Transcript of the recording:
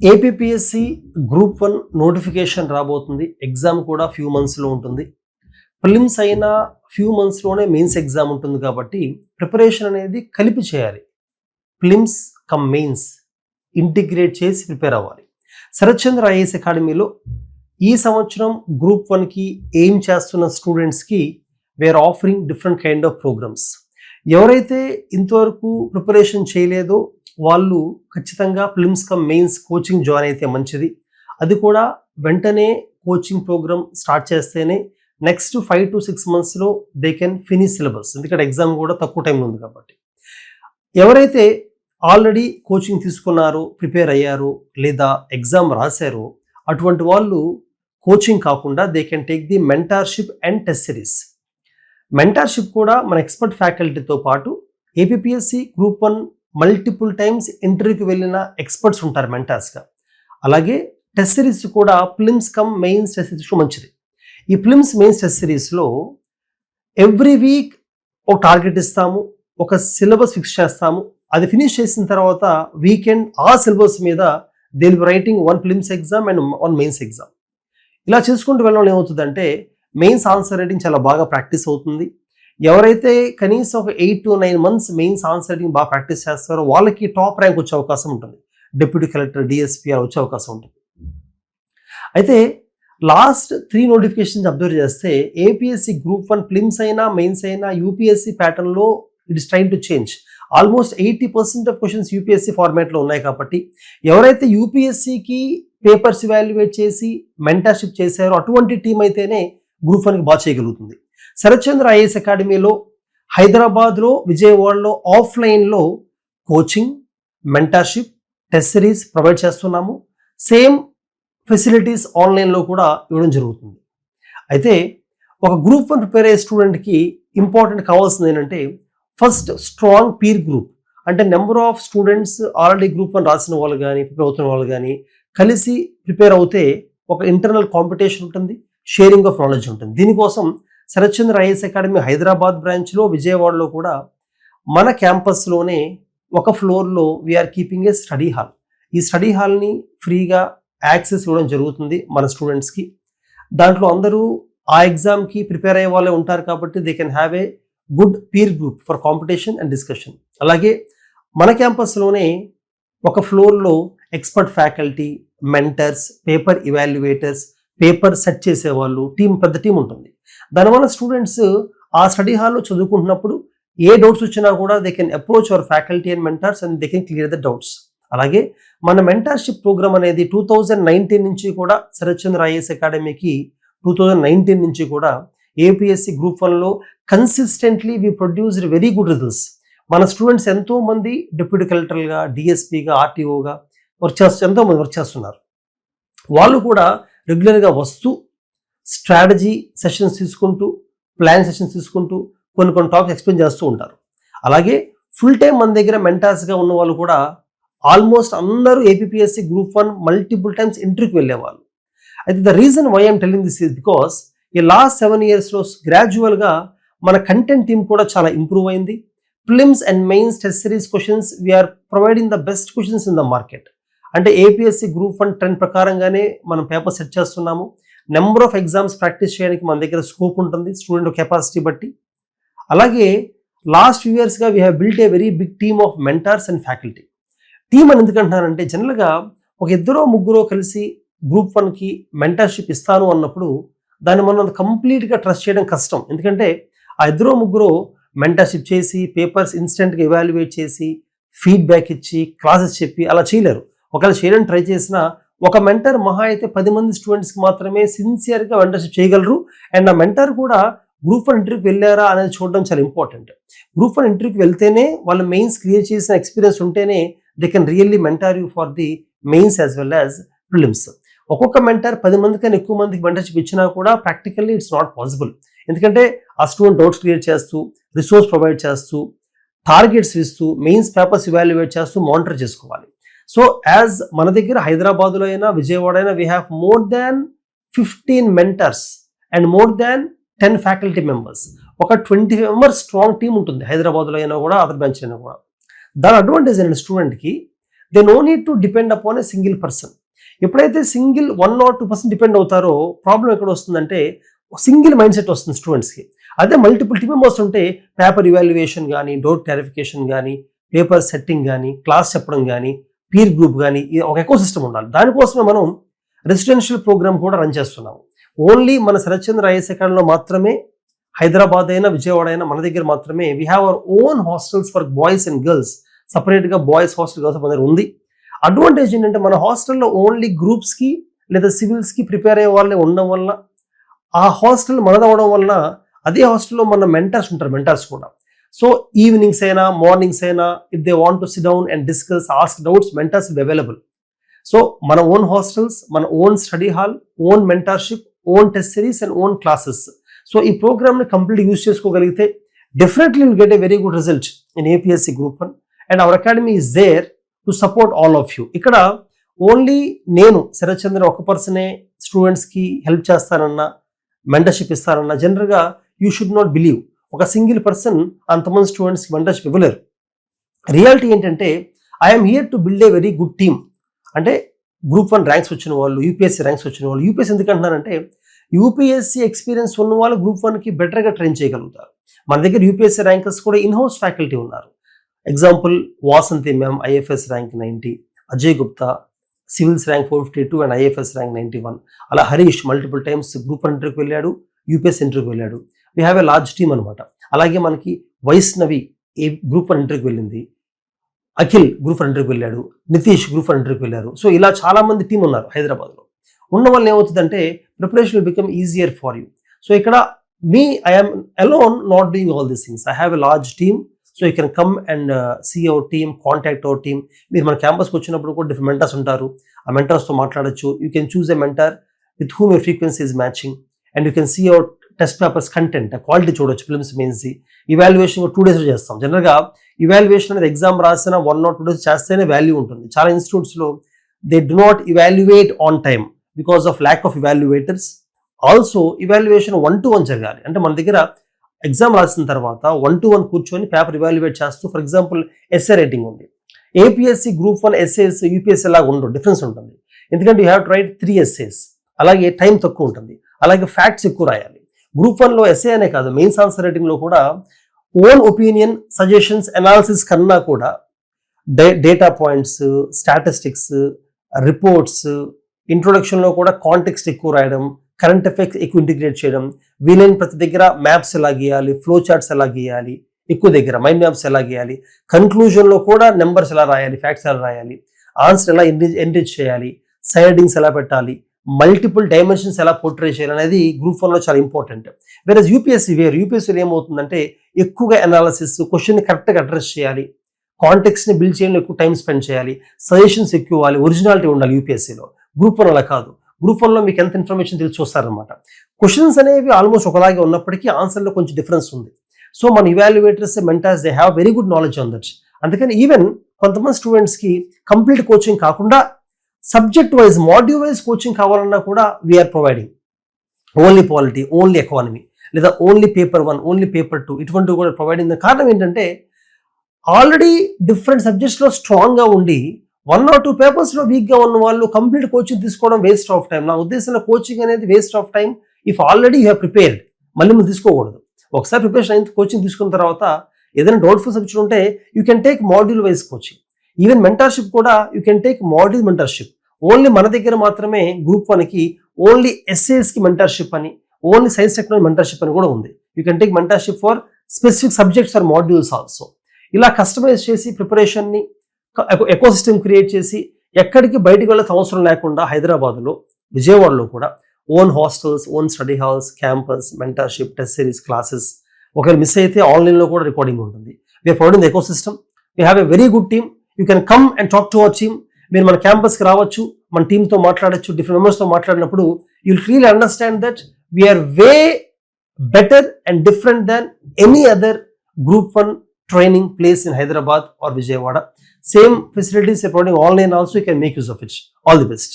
APPSC group 1 notification రాబోతుంది. Exam కూడా few మంత్స్‌లో ఉంటుంది. ప్రిలిమ్స్ అయినా ఫ్యూ మంత్స్‌లోనే మెయిన్స్ ఎగ్జామ్ ఉంటుంది కాబట్టి ప్రిపరేషన్ అనేది కలిపి చేయాలి. ప్రిలిమ్స్ కమ్ మెయిన్స్ ఇంటిగ్రేట్ చేసి ప్రిపేర్ అవ్వాలి. శరత్ చంద్ర ఐఏఎస్ అకాడమీలో ఈ సంవత్సరం గ్రూప్ 1కి ఎయిమ్ చేస్తున్న స్టూడెంట్స్కి we're offering different kind of programs. ఎవరైతే ఇంతవరకు ప్రిపరేషన్ చేయలేదో వాళ్ళు ఖచ్చితంగా prelims cum mains coaching join అయితే మంచిది. అది కూడా వెంటనే కోచింగ్ ప్రోగ్రామ్ స్టార్ట్ చేస్తేనే నెక్స్ట్ 5 to 6 monthsలో దే కెన్ ఫినిష్ సిలబస్. ఎందుకంటే ఎగ్జామ్ కూడా తక్కువ టైంలో ఉంది కాబట్టి. ఎవరైతే ఆల్రెడీ కోచింగ్ తీసుకున్నారో, ప్రిపేర్ అయ్యారో లేదా ఎగ్జామ్ రాశారో అటువంటి వాళ్ళు కోచింగ్ కాకుండా they can take the mentorship and test series. Mentorship కూడా మన ఎక్స్పర్ట్ ఫ్యాకల్టీతో పాటు ఏపీపీఎస్సి గ్రూప్ 1 మల్టిపుల్ టైమ్స్ ఇంటర్వ్యూకి వెళ్ళిన ఎక్స్పర్ట్స్ ఉంటారు మెంటార్స్గా. అలాగే టెస్ట్ సిరీస్ కూడా prelims cum mains test series మంచిది. ఈ ప్రిలిమ్స్ మెయిన్స్ టెస్ట్ సిరీస్లో ఎవ్రీ వీక్ ఒక టార్గెట్ ఇస్తాము, ఒక సిలబస్ ఫిక్స్ చేస్తాము. అది ఫినిష్ చేసిన తర్వాత వీకెండ్ ఆ సిలబస్ మీద they will be writing 1 prelims exam and 1 mains exam. ఇలా చేసుకుంటూ వెళ్ళడం ఏమవుతుందంటే మెయిన్స్ ఆన్సర్ రైటింగ్ చాలా బాగా ప్రాక్టీస్ అవుతుంది. ఎవరైతే కనీసం ఒక 8 to 9 months mains answer writing బాగా ప్రాక్టీస్ చేస్తారో వాళ్ళకి టాప్ ర్యాంక్ వచ్చే అవకాశం ఉంటుంది. డిప్యూటీ కలెక్టర్, డిఎస్పీ వచ్చే అవకాశం ఉంటుంది. అయితే లాస్ట్ 3 నోటిఫికేషన్స్ అబ్జర్వ్ చేస్తే ఏపీఎస్సి గ్రూప్ 1 ప్రిలిమ్స్ అయినా మెయిన్స్ అయినా యూపీఎస్సి ప్యాటర్న్లో it is train to change. Almost 80% of questions UPSC ఫార్మాట్లో ఉన్నాయి కాబట్టి ఎవరైతే యూపీఎస్సికి పేపర్స్ ఇవాల్యుయేట్ చేసి మెంటర్షిప్ చేశారో అటువంటి టీం అయితేనే గ్రూప్ 1కి బాగా చేయగలుగుతుంది. శరత్ చంద్ర ఐఏఎస్ అకాడమీలో హైదరాబాద్లో, విజయవాడలో ఆఫ్లైన్లో coaching, mentorship, test series provide చేస్తున్నాము. సేమ్ ఫెసిలిటీస్ ఆన్లైన్లో కూడా ఇవ్వడం జరుగుతుంది. అయితే ఒక గ్రూప్ 1 ప్రిపేర్ అయ్యే స్టూడెంట్కి ఇంపార్టెంట్ కావాల్సింది ఏంటంటే ఫస్ట్ స్ట్రాంగ్ పీర్ గ్రూప్. అంటే number of students already group 1 రాసిన వాళ్ళు కానీ ప్రిపేర్ అవుతున్న వాళ్ళు కానీ కలిసి ప్రిపేర్ అవుతే ఒక ఇంటర్నల్ కాంపిటీషన్ ఉంటుంది, షేరింగ్ ఆఫ్ నాలెడ్జ్ ఉంటుంది. దీనికోసం శరత్ చంద్ర ఐఏఎస్ అకాడమీ హైదరాబాద్ బ్రాంచ్లో, విజయవాడలో కూడా మన క్యాంపస్లోనే ఒక ఫ్లోర్లో we're keeping a study hall. ఈ స్టడీ హాల్ని ఫ్రీగా యాక్సెస్ ఇవ్వడం జరుగుతుంది మన స్టూడెంట్స్కి. దాంట్లో అందరూ ఆ ఎగ్జామ్కి ప్రిపేర్ అయ్యే వాళ్ళే ఉంటారు కాబట్టి they can have a good peer group for competition and discussion. అలాగే మన క్యాంపస్లోనే ఒక ఫ్లోర్లో expert faculty, mentors, paper ఇవాల్యుయేటర్స్, paper set చేసేవాళ్ళు పెద్ద టీం ఉంటుంది. దానివల్ల స్టూడెంట్స్ ఆ స్టడీ హాల్లో చదువుకుంటున్నప్పుడు ఏ డౌట్స్ వచ్చినా కూడా they can approach hour faculty and mentors and they can clear the doubts. అలాగే మన మెంటర్షిప్ ప్రోగ్రామ్ అనేది 2019 నుంచి కూడా శరత్ చంద్ర ఐఏఎస్ అకాడమీకి 2019 నుంచి కూడా ఏపీఎస్సి గ్రూప్ 1లో consistently we produced very good results. మన స్టూడెంట్స్ ఎంతోమంది డిప్యూటీ కలెక్టర్గా, డిఎస్పీగా, ఆర్టీఓగా ఎంతోమంది వర్క్ చేస్తున్నారు. వాళ్ళు కూడా రెగ్యులర్గా వస్తూ స్ట్రాటజీ సెషన్స్ తీసుకుంటూ, ప్లాన్ సెషన్స్ తీసుకుంటూ కొన్ని టాపిక్స్ ఎక్స్ప్లెయిన్ చేస్తూ ఉంటారు. అలాగే ఫుల్ టైం మన దగ్గర మెంటార్స్గా ఉన్న వాళ్ళు కూడా ఆల్మోస్ట్ అందరూ ఏపీపీఎస్సి గ్రూప్ 1 మల్టిపుల్ టైమ్స్ ఇంటర్వ్యూకి వెళ్ళేవాళ్ళు. అయితే the reason why I'm telling this is because ఈ లాస్ట్ 7 yearsలో గ్రాడ్యువల్గా మన కంటెంట్ టీమ్ కూడా చాలా ఇంప్రూవ్ అయింది. Prelims and mains test series questions we're providing the best questions in the market. అంటే ఏపీఎస్సి గ్రూప్ 1 ట్రెండ్ ప్రకారంగానే మనం పేపర్ సెట్ చేస్తున్నాము. నెంబర్ ఆఫ్ ఎగ్జామ్స్ ప్రాక్టీస్ చేయడానికి మన దగ్గర స్కోప్ ఉంటుంది స్టూడెంట్ కెపాసిటీ బట్టి. అలాగే లాస్ట్ ఫ్యూ ఇయర్స్గా we have built a very big team of mentors and faculty. Team అని ఎందుకంటున్నారంటే జనరల్గా ఒక 2-3 కలిసి గ్రూప్ 1కి మెంటర్షిప్ ఇస్తాను అన్నప్పుడు దాన్ని మనం కంప్లీట్గా ట్రస్ట్ చేయడం కష్టం. ఎందుకంటే ఆ 2-3 మెంటర్షిప్ చేసి పేపర్స్ ఇన్స్టెంట్గా ఎవాల్యుయేట్ చేసి ఫీడ్బ్యాక్ ఇచ్చి క్లాసెస్ చెప్పి అలా చేయలేరు. ఒకవేళ చేయడానికి ట్రై చేసినా ఒక మెంటర్ మహా అయితే 10 మంది స్టూడెంట్స్కి మాత్రమే సిన్సియర్గా మెంటర్షిప్ చేయగలరు. అండ్ ఆ మెంటర్ కూడా గ్రూప్ 1 ఇంటర్వ్యూకి వెళ్ళారా అనేది చూడడం చాలా ఇంపార్టెంట్. గ్రూప్ 1 ఇంటర్వ్యూకి వెళ్తేనే వాళ్ళు మెయిన్స్ క్లియర్ చేసిన ఎక్స్పీరియన్స్ ఉంటేనే they can really mentor you for the mains as well as prelims. ఒక్కొక్క మెంటర్ 10 మంది కన్నా ఎక్కువ మందికి మెంటర్షిప్ ఇచ్చినా కూడా ప్రాక్టికల్లీ ఇట్స్ నాట్ పాసిబుల్. ఎందుకంటే ఆ స్టూడెంట్ డౌట్స్ క్లియర్ చేస్తూ, రిసోర్స్ ప్రొవైడ్ చేస్తూ, టార్గెట్స్ ఇస్తూ, మెయిన్స్ పేపర్స్ ఇవాల్యుయేట్ చేస్తూ మానిటర్ చేసుకోవాలి. సో యాజ్ మన దగ్గర హైదరాబాద్లో అయినా విజయవాడ అయినా we have more than 15 mentors and more than 10 faculty members. ఒక 20 మెంబర్స్ స్ట్రాంగ్ టీం ఉంటుంది హైదరాబాద్లో అయినా కూడా, అదర్ బ్రాంచ్ అయినా కూడా. దాని అడ్వాంటేజ్ ఏంటంటే స్టూడెంట్కి they know need to depend upon a single person. ఎప్పుడైతే సింగిల్ 1 or 2% డిపెండ్ అవుతారో ప్రాబ్లం ఎక్కడ వస్తుందంటే సింగిల్ మైండ్ సెట్ వస్తుంది స్టూడెంట్స్కి. అదే మల్టిపుల్ టీమ్ మెంబర్స్ ఉంటే పేపర్ ఇవాల్యుయేషన్ కానీ, డౌట్ క్లారిఫికేషన్ కానీ, పేపర్ సెట్టింగ్ కానీ, క్లాస్ చెప్పడం కానీ, పీర్ గ్రూప్ కానీ, ఒక ఎకో సిస్టమ్ ఉండాలి. దానికోసమే మనం రెసిడెన్షియల్ ప్రోగ్రామ్ కూడా రన్ చేస్తున్నాము. ఓన్లీ మన శరత్చంద్ర ఐఏఎస్ అకాడమీలో మాత్రమే, హైదరాబాద్ అయినా విజయవాడ అయినా మన దగ్గర మాత్రమే we have our own hostels for boys and girls. సపరేట్గా బాయ్స్ హాస్టల్ గర్ల్స్ మన దగ్గర ఉంది. అడ్వాంటేజ్ ఏంటంటే మన హాస్టల్లో ఓన్లీ గ్రూప్స్కి లేదా సివిల్స్కి ప్రిపేర్ అయ్యే వాళ్ళే ఉండడం వల్ల, ఆ హాస్టల్ మనదవడం వలన అదే హాస్టల్లో మన మెంటర్స్ ఉంటారు, మెంటర్స్ కూడా. సో ఈవినింగ్స్ అయినా మార్నింగ్స్ అయినా if they want to sit down and discuss, ask doubts, mentors will available. So మన ఓన్ హాస్టల్స్, మన own study hall, own mentorship, own test series and own classes. So ఈ ప్రోగ్రామ్ని complete use చేసుకోగలిగితే definitely will get a very good result in APSC group 1 and our academy is there to support all of you. ఇక్కడ only నేను శరత్చంద్ర ఒక పర్సనే స్టూడెంట్స్కి help చేస్తానన్నా, mentorship ఇస్తానన్నా జనరల్గా you should not believe. ఒక single person అంతమంది స్టూడెంట్స్కి mentorship ఇవ్వలేరు. రియాలిటీ ఏంటంటే I'm here to build a very good team. అంటే గ్రూప్ 1 ర్యాంక్స్ వచ్చిన వాళ్ళు, యూపీఎస్సీ ర్యాంక్స్ వచ్చిన వాళ్ళు, యూపీఎస్సీ ఎందుకంటున్నారంటే యూపీఎస్సీ ఎక్స్పీరియన్స్ ఉన్న వాళ్ళు గ్రూప్ 1కి బెటర్గా ట్రైన్ చేయగలుగుతారు. మన దగ్గర యూపీఎస్సీ ర్యాంకర్స్ కూడా ఇన్హౌస్ ఫ్యాకల్టీ ఉన్నారు. Example Vasanthi ma'am IFS rank 90, Ajay Gupta civils rank 452 and IFS rank 91. అలా హరీష్ మల్టిపుల్ టైమ్స్ గ్రూప్ 1 ఇంటర్వ్యూకి వెళ్ళాడు, యూపీఎస్సీ ఇంటర్వ్యూకి వెళ్ళాడు. We have a large team అనమాట. అలాగే మనకి వైష్ణవి గ్రూప్ 1 ఇంటర్వ్యూకి వెళ్ళింది, అఖిల్ గ్రూప్ 1 ఇంటర్వ్యూకి వెళ్ళాడు, నితీష్ గ్రూప్ 1 ఇంటర్వ్యూకి వెళ్ళారు. సో ఇలా చాలా మంది టీం ఉన్నారు హైదరాబాద్లో. ఉన్న వల్ల ఏమవుతుందంటే preparation will become easier for you. So ఇక్కడ I'm alone not doing all these things. I have a large team. So you can come and see our team, contact our team. మీరు మన క్యాంపస్కి వచ్చినప్పుడు కూడా డిఫరెంట్ మెంటర్స్ ఉంటారు. ఆ మెంటర్స్తో మాట్లాడచ్చు. You can choose a mentor with whom your frequency is matching and you can see our test papers content, quality చూడొచ్చు. Prelims మెయిన్స్ది ఇవాల్యుయేషన్ 2 days చేస్తాం. జనరల్గా ఇవాల్యుయేషన్ అనేది ఎగ్జామ్ రాసిన 1 or 2 days చేస్తేనే వాల్యూ ఉంటుంది. చాలా ఇన్స్టిట్యూట్స్లో they do not evaluate on time because of lack of evaluators. Also evaluation 1-to-1 జరగాలి. అంటే మన దగ్గర ఎగ్జామ్ రాసిన తర్వాత 1-to-1 కూర్చొని పేపర్ ఇవాల్యుయేట్ చేస్తూ, ఫర్ ఎగ్జాంపుల్ ఎస్ఏ రైటింగ్ ఉంది. ఏపీఎస్సీ గ్రూప్ 1 ఎస్ఏస్ యూపీఎస్సీ లాగా ఉండవు, డిఫరెన్స్ ఉంటుంది. ఎందుకంటే you have to right 3 essays. అలాగే టైం తక్కువ ఉంటుంది. అలాగే ఫ్యాక్ట్స్ ఎక్కువ రాయాలి. గ్రూప్ 1లో ఎస్ఏ అనే కాదు, మెయిన్స్ ఆన్సర్ రైటింగ్లో కూడా ఓన్ ఒపీనియన్, సజెషన్స్, అనాలిసిస్ కన్నా కూడా డేటా పాయింట్స్, స్టాటిస్టిక్స్, రిపోర్ట్స్, ఇంట్రొడక్షన్లో కూడా కాంటెక్స్ట్ ఎక్కువ రాయడం, కరెంట్ ఎఫెక్ట్స్ ఎక్కువ ఇంటిగ్రేట్ చేయడం, వీలైన ప్రతి దగ్గర మ్యాప్స్ ఎలా గీయాలి, ఫ్లో చార్ట్స్ ఎలా గీయాలి, ఎక్కువ దగ్గర మైండ్ మ్యాప్స్ ఎలా గీయాలి, కన్క్లూజన్లో కూడా నెంబర్స్ ఎలా రాయాలి, ఫ్యాక్ట్స్ ఎలా రాయాలి, ఆన్సర్ ఎలా ఎన్రిచ్ చేయాలి, సైడింగ్స్ ఎలా పెట్టాలి, మల్టిపుల్ డైమెన్షన్స్ ఎలా పోర్ట్రే చేయాలి అనేది గ్రూప్ 1లో చాలా ఇంపార్టెంట్. వేరే యూపీఎస్సీ యూపీఎస్సీలో ఏమవుతుందంటే ఎక్కువగా అనాలిసిస్, క్వశ్చన్ని కరెక్ట్గా అడ్రస్ చేయాలి, కాంటెక్స్ని బిల్డ్ చేయడంలో ఎక్కువ టైం స్పెండ్ చేయాలి, సజెషన్స్ ఎక్కువ ఇవ్వాలి, ఒరిజినాలిటీ ఉండాలి. యూపీఎస్సీలో గ్రూప్ 1 అలా కాదు. గ్రూప్ 1లో మీకు ఎంత ఇన్ఫర్మేషన్ తెలిసి చూస్తారనమాట. క్వశ్చన్స్ అనేవి ఆల్మోస్ట్ ఒకలాగే ఉన్నప్పటికీ ఆన్సర్లో కొంచెం డిఫరెన్స్ ఉంది. సో మన evaluators, mentors they have very good knowledge on that. అందుకని ఈవెన్ కొంతమంది స్టూడెంట్స్కి కంప్లీట్ కోచింగ్ కాకుండా subject wise, module wise coaching కావాలన్నా కూడా we're providing. Only polity, only economy, లేదా ఓన్లీ పేపర్ 1, ఓన్లీ పేపర్ 2 ఇటువంటివి కూడా ప్రొవైడింగ్. కారణం ఏంటంటే ఆల్రెడీ డిఫరెంట్ సబ్జెక్ట్స్లో స్ట్రాంగ్గా ఉండి 1 or 2 పేపర్స్లో వీక్గా ఉన్న వాళ్ళు కంప్లీట్ కోచింగ్ తీసుకోవడం వేస్ట్ ఆఫ్ టైం. నా ఉద్దేశంలో కోచింగ్ అనేది waste of time if already you have prepared. మళ్ళీ మీరు తీసుకోకూడదు. ఒకసారి ప్రిపరేషన్ అయిన కోచింగ్ తీసుకున్న తర్వాత ఏదైనా డౌట్ఫుల్ సబ్జెక్ట్ ఉంటే you can take module wise coaching. Even mentorship కూడా you can take module mentorship. Only మన దగ్గర మాత్రమే గ్రూప్ 1కి ఓన్లీ ఎస్ఏస్కి మెంటర్షిప్ అని, ఓన్లీ సైన్స్ టెక్నాలజీ మెంటర్షిప్ అని కూడా ఉంది. You can take mentorship for specific subjects or modules also. ఇలా కస్టమైజ్ చేసి ప్రిపరేషన్ని ఎకోసిస్టమ్ క్రియేట్ చేసి ఎక్కడికి బయటికి వెళ్ళే అవసరం లేకుండా హైదరాబాద్లో, విజయవాడలో కూడా own hostels, own study halls, campus, mentorship, test series, classes. ఒకవేళ మిస్ అయితే ఆన్లైన్లో కూడా రికార్డింగ్ ఉంటుంది. We're providing the ecosystem. We have a very good team. You can come and talk to our team. మీరు మన క్యాంపస్కి రావచ్చు, మన టీంతో మాట్లాడచ్చు, డిఫరెంట్ మెంబర్స్తో మాట్లాడినప్పుడు you will really understand that we're way better and different than any other group 1 training place in Hyderabad or Vijayawada. Same facilities are providing online also. You can make use of it. All the best.